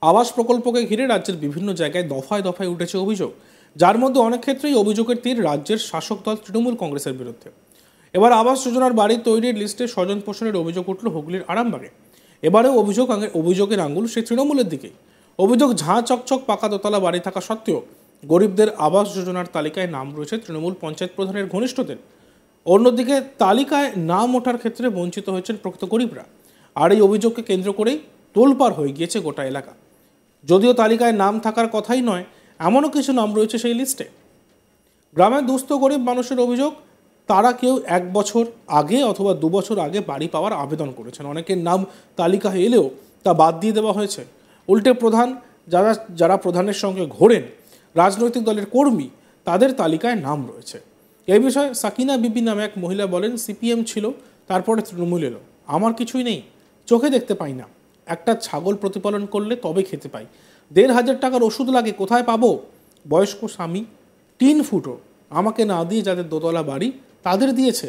আবাস প্রকল্পকে ঘিরে রাজ্যের বিভিন্ন জায়গায় দফায় দফায় উঠেছে অভিযোগ, যার মধ্যে অনেক ক্ষেত্রেই অভিযোগের তীর রাজ্যের শাসক দল তৃণমূল কংগ্রেসের বিরুদ্ধে। এবার আবাস যোজনার বাড়ি তৈরির লিস্টে স্বজন পোষণের অভিযোগ উঠল হুগলির আরামবাগে। এবারেও অভিযোগের আঙুল সেই তৃণমূলের দিকেই। অভিযোগ, ঝাঁ চকচক পাকা দোতলা বাড়ি থাকা সত্ত্বেও গরিবদের আবাস যোজনার তালিকায় নাম রয়েছে তৃণমূল পঞ্চায়েত প্রধানের ঘনিষ্ঠদের। অন্যদিকে তালিকায় নাম ওঠার ক্ষেত্রে বঞ্চিত হয়েছেন প্রকৃত গরিবরা। আর এই অভিযোগকে কেন্দ্র করেই তোলপাড় হয়ে গিয়েছে গোটা এলাকা। যদিও তালিকায় নাম থাকার কথাই নয়, এমনও কিছু নাম রয়েছে সেই লিস্টে। গ্রামের দুস্থ গরিব মানুষের অভিযোগ, তারা কেউ 1 বছর আগে অথবা 2 বছর আগে বাড়ি পাওয়ার আবেদন করেছেন। অনেকের নাম তালিকায় এলেও তা বাদ দিয়ে দেওয়া হয়েছে। উল্টে যারা প্রধানের সঙ্গে ঘোরেন, রাজনৈতিক দলের কর্মী, তাদের তালিকায় নাম রয়েছে। এই বিষয়ে সাকিনা বিবি নামে এক মহিলা বলেন, সিপিএম ছিল, তারপরে তৃণমূল এলো, আমার কিছুই নেই, চোখে দেখতে পাই না, একটা ছাগল প্রতিপালন করলে তবে খেতে পাই, 1,500 টাকার ওষুধ লাগে, কোথায় পাবো? বয়স্ক স্বামী, টিন ফুটো আমাকে না দিয়ে যাদের দোতলা বাড়ি তাদের দিয়েছে,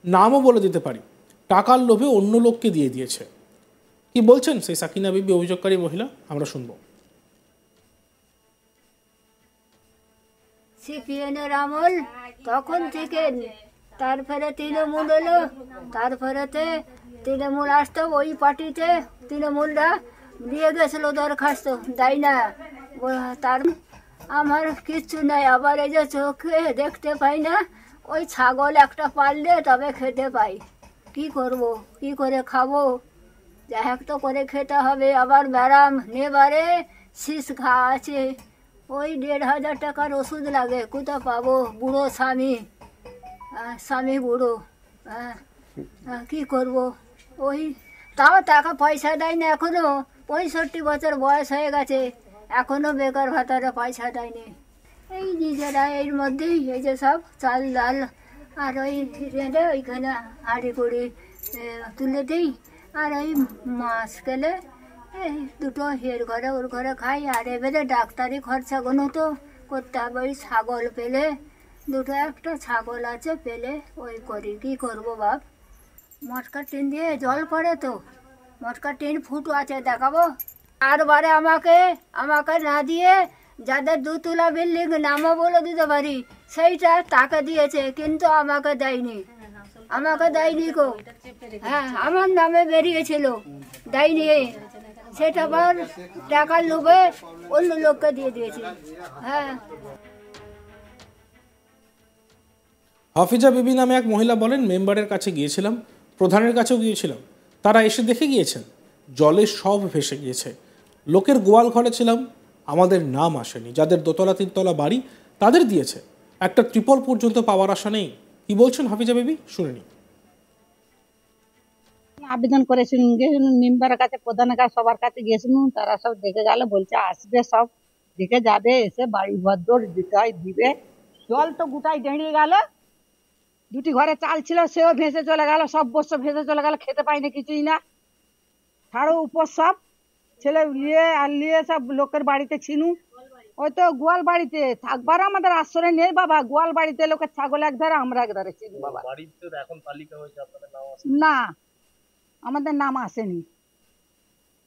নামও বলে দিতে পারি, টাকার লোভে অন্য লোককে দিয়ে দিয়েছে। কি বলছেন সেই সাকিনা বিবি অভিযোগকারী মহিলা, আমরা শুনবো। সিপিএনের আমল তখন থেকে, তারপরে তৃণমূল এলো, তারপরেতে তৃণমূল আসতো, ওই পার্টিতে তৃণমূলরা দিয়ে গেছিলো দরখাস্ত, দেয় না। তার আমার কিচ্ছু নাই, আবার এই যে চোখে দেখতে পাই না, ওই ছাগল একটা পাললে তবে খেতে পাই, কি করব, কি করে খাবো, যা একটা করে খেতে হবে। আবার ব্যারাম নেবারে শীষ ঘা আছে, ওই 1,500 টাকার ওষুধ লাগে, কোথা পাবো? বুড়ো স্বামী বুড়ো, কি করব? ওই তাও টাকা পয়সা দেয় না, এখনো 65 বছর বয়স হয়ে গেছে, এখনো বেকার ভাতারে পয়সা দেয়নি। এই নিজেরা এর মধ্যেই এই যে সব চাল ডাল আর ওই রেঁধে ওইখানে হাঁড়ি কুড়ি তুলে দিই, আর ওই মাছ গেলে এই দুটো এর ঘরে ওর ঘরে খাই। আর এবারে ডাক্তারি খরচাগুলো তো করতে হবে, ওই ছাগল পেলে দুটো একটা ছাগল আছে পেলে ওই করি, কি করব বাপ? মটকা টিন দিয়ে জল পড়ে তো, মটকা টিন ফুটো আছে, দেখাবো? আরবারে আমাকে না দিয়ে যাদের 2 তলা বিল্ডিং নামও বলে দিতে পারি, সেইটা তাকে দিয়েছে, কিন্তু আমাকে দেয়নি, গো। হ্যাঁ, আমার নামে বেরিয়েছিল, দেয়নি, সেটা আবার টাকার লোভে অন্য লোককে দিয়ে দিয়েছে। হ্যাঁ। হাফিজা বিবি নামে এক মহিলা বলেন, মেম্বারের কাছে গিয়েছিলাম, প্রধানের কাছেও গিয়েছিলাম, তারা এসে দেখে গিয়েছেন, জলে সব ভেসে গিয়েছে। লোকের গোয়াল ঘরে ছিলাম, আমাদের নাম আসেনি। যাদের 2তলা 3তলা বাড়ি তাদের দিয়েছে, একটা ট্রিপল পর্যন্ত পাওয়ার আশা নেই। কি বলছেন হাফিজা বিবি, শুনে নি। আবেদন করেছিলেন, মেম্বারের কাছে, প্রধানের কাছে, সবার কাছে গিয়েছিলাম, তারা সব দেখে গেল, বলছে আসবে, সব দেখে যাবে, এসে বাড়ি ভদ্র দিবে। জল তো গোটাই দাঁড়িয়ে গেল, 2টি ঘরে চাল ছিল সেও ভেসে চলে গেল, সব বস্য ভেসে চলে গেল, খেতে পাইনি কিছুই না। ছাড়ো উপর সব ছেলে নিয়ে সব লোকের বাড়িতে ছিনু, ওই তো গোয়াল বাড়িতে থাকবার আমাদের আশ্রয় নেই বাবা, গোয়াল বাড়িতে লোকের ছাগল একধারে, আমরা একধারে ছিনু বাবা। না, আমাদের নাম আসেনি।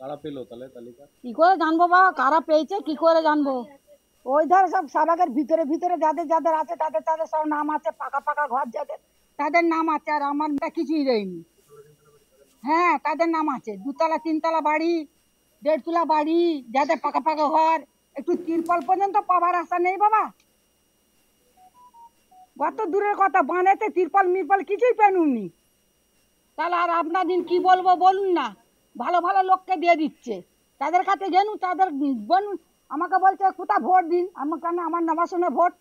কারা পেলো তাহলে তালিকা? কি করে জানবো বাবা, কারা পেয়েছে কি করে জানবো? ওই ধারে সব সাবাগের ভিতরে যাদের আছে তাদের সব নাম আছে, পাকা ঘর যাদের, তাদের নাম আছে, আর আমার কিছুই দেয়নি। হ্যাঁ, তাদের নাম আছে, 2তলা 3তলা বাড়ি, 1.5 তলা বাড়ি, যাদের পাকা ঘর, একটু তিরপল পর্যন্ত পাবার আশা নেই বাবা। কত দূরের কথা, বানেতে তিরপল মিরপল কিছুই পেনুনি। তাহলে আর আপনাদের কি বলবো বলুন না? ভালো ভালো লোককে দিয়ে দিচ্ছে, তাদের কাছে গেলু, তাদের আমাকে বলছে কোথা ভোট দিন, আমার নবাসনে ভোট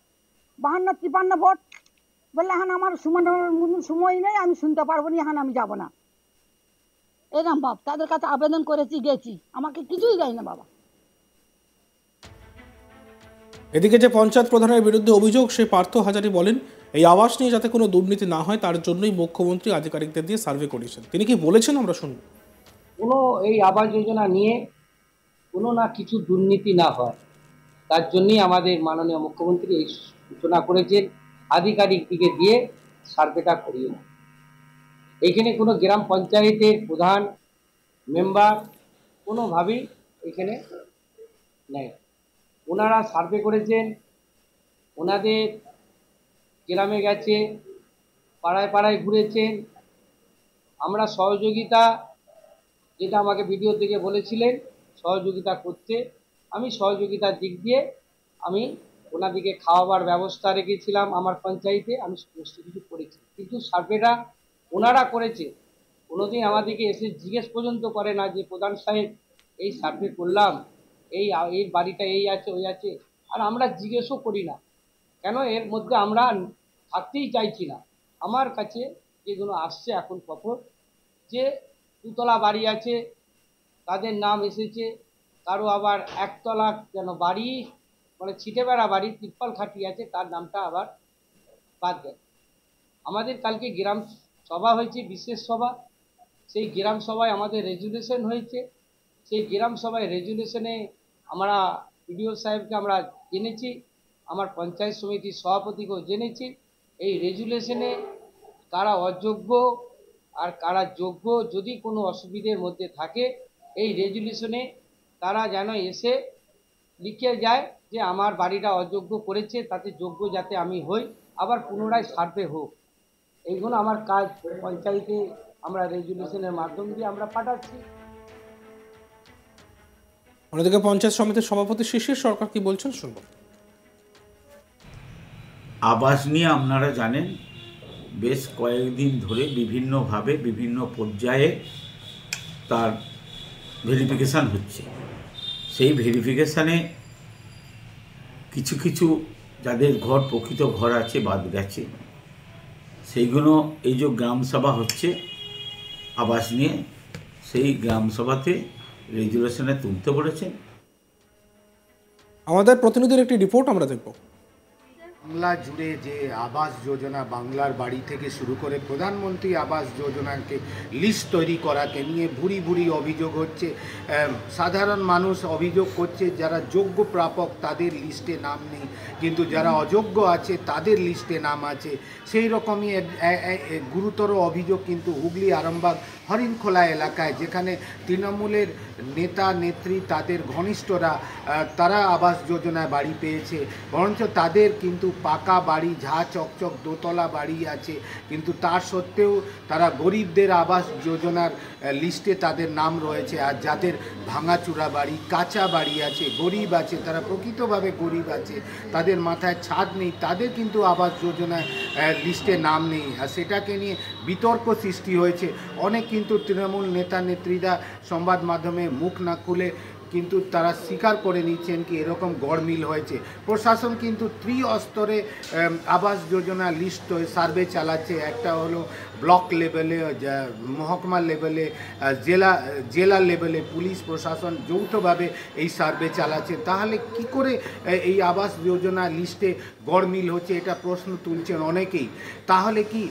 52-53 ভোট, বললে হ্যাঁ আমার সময় নেই, আমি শুনতে পারবো না, হ্যাঁ আমি যাবো না, এরকম বাপ। তাদের কাছে আবেদন করেছি, গেছি, আমাকে কিছুই দেয় না বাবা। এদিকে যে পঞ্চায়েত প্রধানের বিরুদ্ধে অভিযোগ, সে পার্থ হাজারি বলেন, এই আবাস নিয়ে যাতে কোনো দুর্নীতি না হয় তার জন্যই মুখ্যমন্ত্রী আধিকারিকদের দিয়ে সার্ভে করিয়েছেন। তিনি কি বলেছেন আমরা শুনব। কোনো এই আবাস যোজনা নিয়ে কোনো না কিছু দুর্নীতি না হয়, তার জন্যই আমাদের মাননীয় মুখ্যমন্ত্রী এই সূচনা করেছেন, আধিকারিকদিকে দিয়ে সার্ভেটা করিয়ে। এখানে কোনো গ্রাম পঞ্চায়েতের প্রধান মেম্বার কোনোভাবেই এখানে নেয়। ওনারা সার্ভে করেছেন, ওনাদের গ্রামে গেছে, পাড়ায় পাড়ায় ঘুরেছেন। আমরা সহযোগিতা, যেটা আমাকে ভিডিও থেকে বলেছিলেন সহযোগিতা করতে, আমি সহযোগিতার দিক দিয়ে আমি ওনাদিকে খাওয়াবার ব্যবস্থা রেখেছিলাম আমার পঞ্চায়েতে, আমি সমস্ত কিছু করেছি। কিন্তু সার্ভেটা ওনারা করেছে, কোনোদিন আমাদেরকে এসে জিজ্ঞেস পর্যন্ত করে না যে প্রধান সাহেব এই সার্ভে করলাম, এই বাড়িটা এই আছে ওই আছে, আর আমরা জিজ্ঞেসও করি না। কেন? এর মধ্যে আমরা থাকতেই চাইছি না। আমার কাছে যেগুলো আসছে এখন খবর যে দুতলা বাড়ি আছে, তাদের নাম এসেছে, কারো আবার একতলা যেন বাড়ি, মানে ছিটেবেড়া বাড়ি, তিরপাল খাটি আছে, তার নামটা আবার বাদ দেয়। আমাদের কালকে গ্রাম সভা হয়েছে, বিশেষ সভা। সেই গ্রাম সভায় আমাদের রেজুলেশন হয়েছে। সেই গ্রাম সভায় রেজুলেশনে আমরা বিডিও সাহেবকে আমরা জেনেছি, আমার পঞ্চায়েত সমিতির সভাপতিকেও জেনেছি। এই রেজুলেশনে কারা অযোগ্য আর কারা যোগ্য, যদি কোনো অসুবিধের মধ্যে থাকে, এই রেজুলেশনে তারা যেন এসে লিখে যায় যে আমার বাড়িটা অযোগ্য করেছে, তাতে যোগ্য যাতে আমি হই, আবার পুনরায় সার্ভে হোক। এইগুলো আমার কাজ পঞ্চায়েতে আমরা রেজুলেশনের মাধ্যম দিয়ে আমরা পাঠাচ্ছি। অন্যদিকে পঞ্চায়েত সমিতির সভাপতি শিশির সরকার কি বলছেন শুনব। আবাস নিয়ে আপনারা জানেন বেশ কয়েকদিন ধরে বিভিন্নভাবে বিভিন্ন পর্যায়ে তার ভেরিফিকেশান হচ্ছে। সেই ভেরিফিকেশানে কিছু কিছু যাদের ঘর প্রকৃত ঘর আছে বাদ গেছে, সেইগুলো এই যে গ্রামসভা হচ্ছে আবাস নিয়ে, সেই গ্রামসভাতে রেজুলেশনে তুলতে বলেছেন। আমাদের প্রতিনিধির একটি রিপোর্ট আমরা দেখব। বাংলা জুড়ে যে আবাস যোজনা, বাংলার বাড়ি থেকে শুরু করে প্রধানমন্ত্রী আবাস যোজনাকে লিস্ট তৈরি করাকে নিয়ে ভুরি ভুরি অভিযোগ হচ্ছে। সাধারণ মানুষ অভিযোগ করছে যারা যোগ্য প্রাপক তাদের লিস্টে নাম নেই, কিন্তু যারা অযোগ্য আছে তাদের লিস্টে নাম আছে। সেই রকমই গুরুতর অভিযোগ কিন্তু হুগলি আরামবাগ হরিণখোলা এলাকায়, যেখানে তৃণমূলের নেতা নেত্রী তাদের ঘনিষ্ঠরা তারা আবাস যোজনায় বাড়ি পেয়েছে, বরঞ্চ তাদের কিন্তু পাকা বাড়ি, ঝা চকচক দোতলা বাড়ি আছে, কিন্তু তার সত্ত্বেও তারা গরিবদের আবাস যোজনার লিস্টে তাদের নাম রয়েছে। আর যাদের ভাঙাচুরা বাড়ি, কাঁচা বাড়ি আছে, গরিব আছে, তারা প্রকৃতভাবে গরিব আছে, তাদের মাথায় ছাদ নেই, তাদের কিন্তু আবাস যোজনায় লিস্টে নাম নেই। আর সেটাকে নিয়ে বিতর্ক সৃষ্টি হয়েছে। অনেক কিন্তু তৃণমূল নেতা নেত্রীরা সংবাদ মাধ্যমে মুখ না খুলে কিন্তু তারা স্বীকার করে নিচ্ছেন কি এরকম গড়মিল হয়েছে। প্রশাসন কিন্তু ত্রিস্তরে আবাস যোজনা লিস্ট সার্ভে চালাচ্ছে। একটা হলো ব্লক লেভেলে, মহকুমা লেভেলে, জেলা লেভেলে পুলিশ প্রশাসন যৌথভাবে এই সার্ভে চালাচ্ছে। তাহলে কি করে এই আবাস যোজনা লিস্টে গড়মিল হচ্ছে, এটা প্রশ্ন তুলছেন অনেকেই। তাহলে কি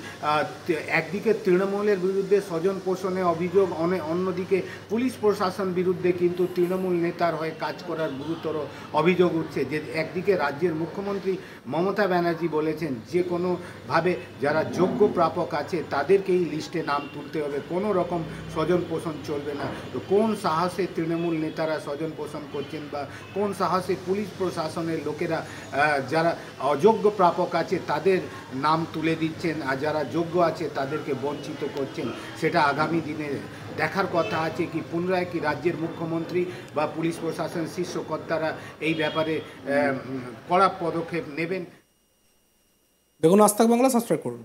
একদিকে তৃণমূলের বিরুদ্ধে স্বজন পোষণে অভিযোগ, অন্যদিকে পুলিশ প্রশাসন বিরুদ্ধে কিন্তু তৃণমূল নেতার হয়ে কাজ করার গুরুতর অভিযোগ উঠছে। যে একদিকে রাজ্যের মুখ্যমন্ত্রী মমতা ব্যানার্জি বলেছেন যে কোনোভাবে যারা যোগ্য প্রাপক আছে তাদেরকেই লিস্টে নাম তুলতে হবে, কোনো রকম স্বজন পোষণ চলবে না। তো কোন সাহসে তৃণমূল নেতারা স্বজন পোষণ করছেন, বা কোন সাহসে পুলিশ প্রশাসনের লোকেরা যারা অযোগ্য প্রাপক আছে তাদের নাম তুলে দিচ্ছেন, আর যারা যোগ্য আছে তাদেরকে বঞ্চিত করছেন, সেটা আগামী দিনে দেখার কথা আছে। কি পুনরায় কি রাজ্যের মুখ্যমন্ত্রী বা পুলিশ প্রশাসন শীর্ষ কর্তারা এই ব্যাপারে কড়া পদক্ষেপ নেবেন। দেখুন আজ তাক বাংলা সাবস্ক্রাইব করুন।